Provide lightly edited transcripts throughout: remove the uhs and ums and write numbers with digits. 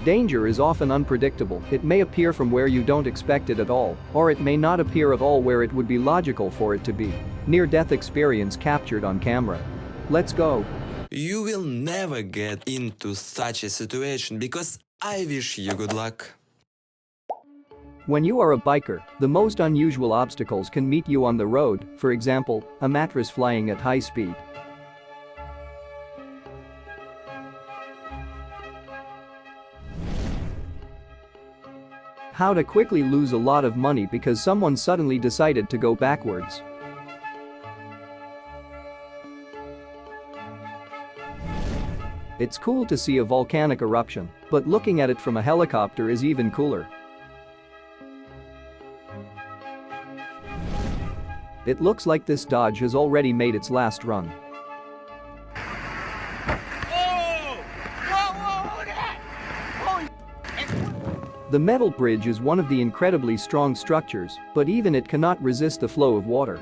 Danger is often unpredictable. It may appear from where you don't expect it at all, or it may not appear at all where it would be logical for it to be. Near-death experience captured on camera. Let's go. You will never get into such a situation because I wish you good luck. When you are a biker, the most unusual obstacles can meet you on the road, for example, a mattress flying at high speed. How to quickly lose a lot of money because someone suddenly decided to go backwards. It's cool to see a volcanic eruption, but looking at it from a helicopter is even cooler. It looks like this Dodge has already made its last run. The metal bridge is one of the incredibly strong structures, but even it cannot resist the flow of water.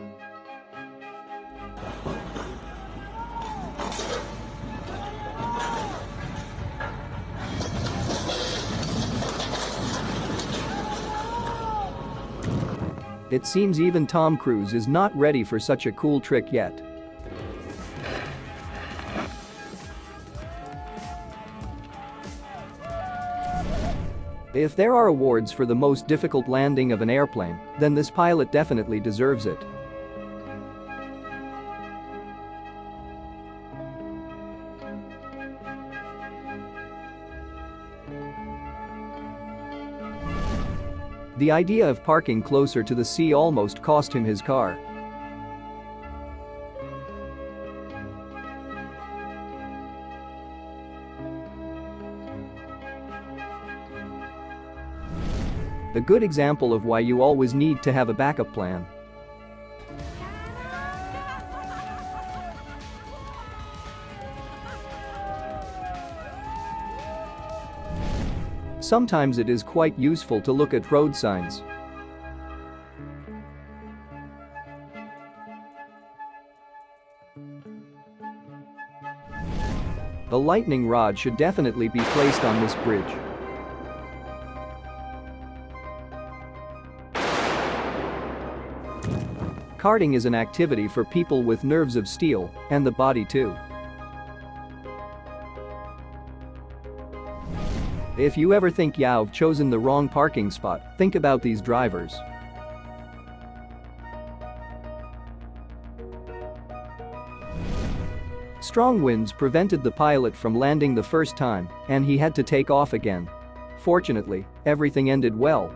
It seems even Tom Cruise is not ready for such a cool trick yet. If there are awards for the most difficult landing of an airplane, then this pilot definitely deserves it. The idea of parking closer to the sea almost cost him his car. A good example of why you always need to have a backup plan. Sometimes it is quite useful to look at road signs. A lightning rod should definitely be placed on this bridge. Karting is an activity for people with nerves of steel, and the body too. If you ever think you've chosen the wrong parking spot, think about these drivers. Strong winds prevented the pilot from landing the first time, and he had to take off again. Fortunately, everything ended well.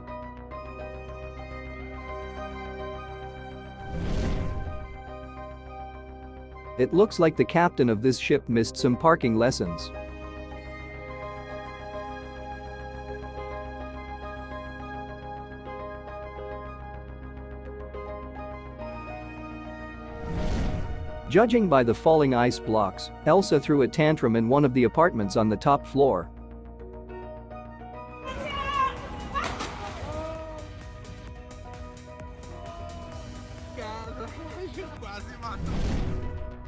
It looks like the captain of this ship missed some parking lessons. Judging by the falling ice blocks, Elsa threw a tantrum in one of the apartments on the top floor.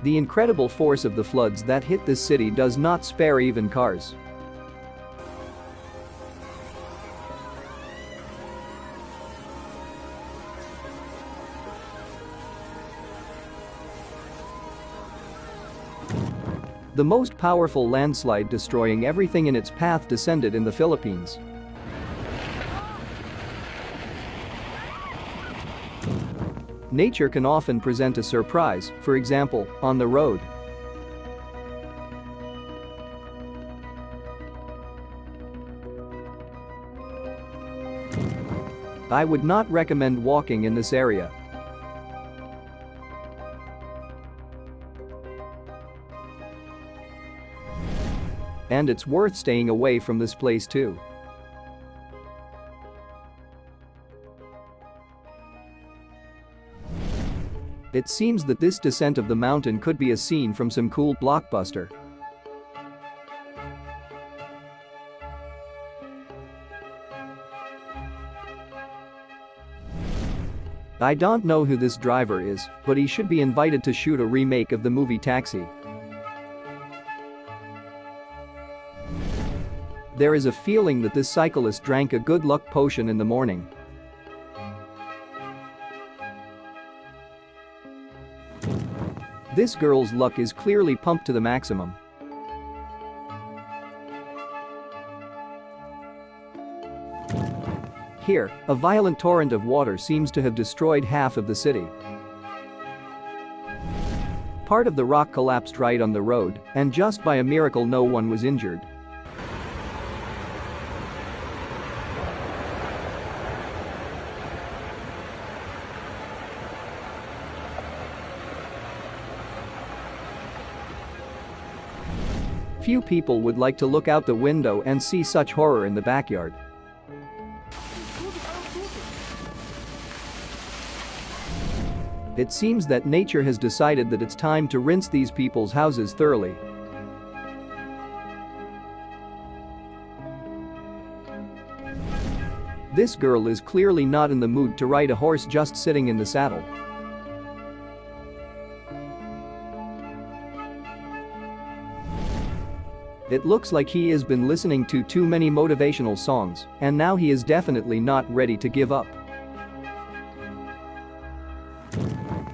The incredible force of the floods that hit this city does not spare even cars. The most powerful landslide destroying everything in its path descended in the Philippines. Nature can often present a surprise, for example, on the road. I would not recommend walking in this area. And it's worth staying away from this place too. It seems that this descent of the mountain could be a scene from some cool blockbuster. I don't know who this driver is, but he should be invited to shoot a remake of the movie Taxi. There is a feeling that this cyclist drank a good luck potion in the morning. This girl's luck is clearly pumped to the maximum. Here, a violent torrent of water seems to have destroyed half of the city. Part of the rock collapsed right on the road, and just by a miracle no one was injured. Few people would like to look out the window and see such horror in the backyard. It seems that nature has decided that it's time to rinse these people's houses thoroughly. This girl is clearly not in the mood to ride a horse just sitting in the saddle. It looks like he has been listening to too many motivational songs, and now he is definitely not ready to give up.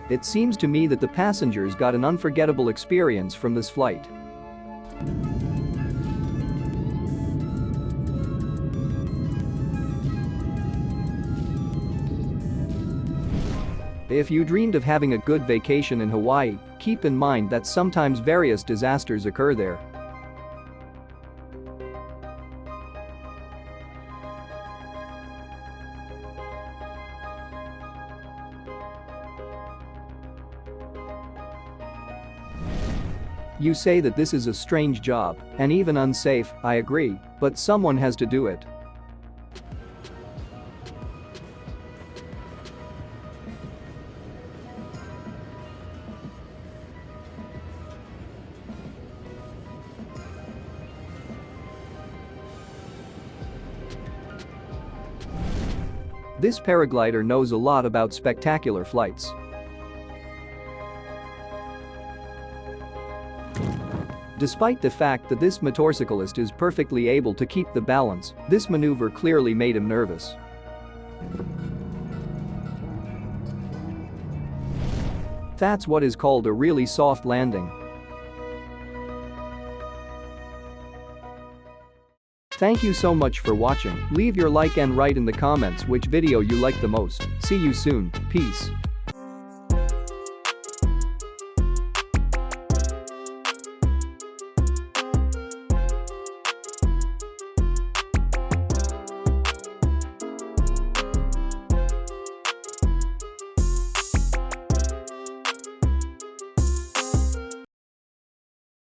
It seems to me that the passengers got an unforgettable experience from this flight. If you dreamed of having a good vacation in Hawaii, keep in mind that sometimes various disasters occur there. You say that this is a strange job, and even unsafe, I agree, but someone has to do it. This paraglider knows a lot about spectacular flights. Despite the fact that this motorcyclist is perfectly able to keep the balance, this maneuver clearly made him nervous. That's what is called a really soft landing. Thank you so much for watching. Leave your like and write in the comments which video you like the most. See you soon. Peace.